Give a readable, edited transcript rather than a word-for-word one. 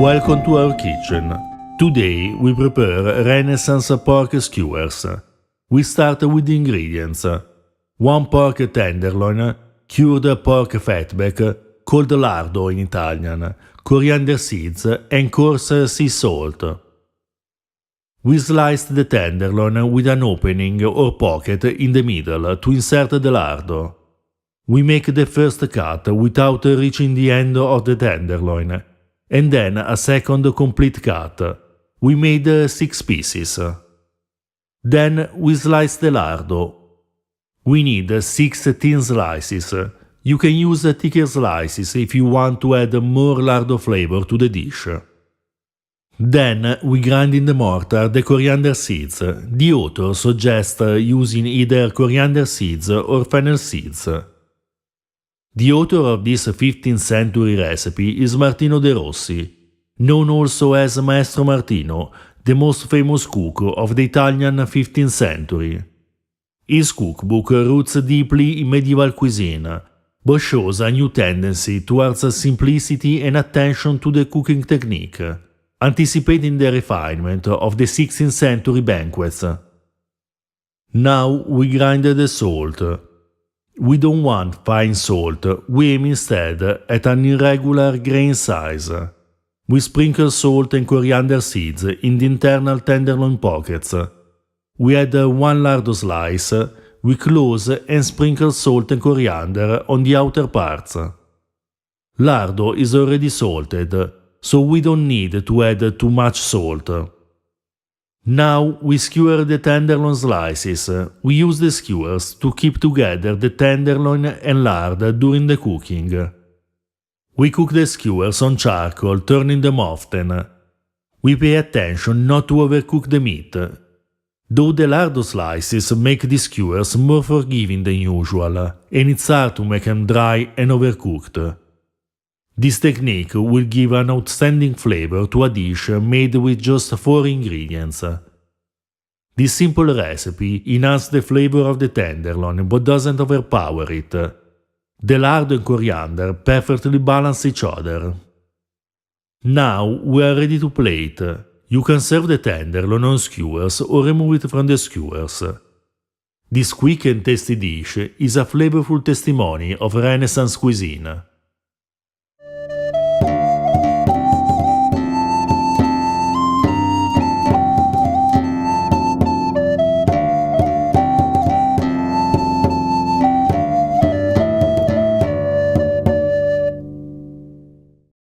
Welcome to our kitchen. Today we prepare Renaissance pork skewers. We start with the ingredients. 1 pork tenderloin, cured pork fatback, called lardo in Italian, coriander seeds and coarse sea salt. We sliced the tenderloin with an opening or pocket in the middle to insert the lardo. We make the first cut without reaching the end of the tenderloin, and then a second complete cut. We made 6 pieces. Then we slice the lardo. We need 6 thin slices. You can use thicker slices if you want to add more lardo flavor to the dish. Then we grind in the mortar the coriander seeds. The author suggests using either coriander seeds or fennel seeds. The author of this 15th century recipe is Martino de Rossi, known also as Maestro Martino, the most famous cook of the Italian 15th century. His cookbook roots deeply in medieval cuisine, but shows a new tendency towards simplicity and attention to the cooking technique, anticipating the refinement of the 16th century banquets. Now we grind the salt. We don't want fine salt, we aim instead at an irregular grain size. We sprinkle salt and coriander seeds in the internal tenderloin pockets. We add 1 lardo slice, we close and sprinkle salt and coriander on the outer parts. Lardo is already salted, so we don't need to add too much salt. Now we skewer the tenderloin slices. We use the skewers to keep together the tenderloin and lard during the cooking. We cook the skewers on charcoal, turning them often. We pay attention not to overcook the meat, though the lardo slices make the skewers more forgiving than usual, and it's hard to make them dry and overcooked. This technique will give an outstanding flavor to a dish made with just 4 ingredients. This simple recipe enhances the flavor of the tenderloin but doesn't overpower it. The lard and coriander perfectly balance each other. Now we are ready to plate. You can serve the tenderloin on skewers or remove it from the skewers. This quick and tasty dish is a flavorful testimony of Renaissance cuisine.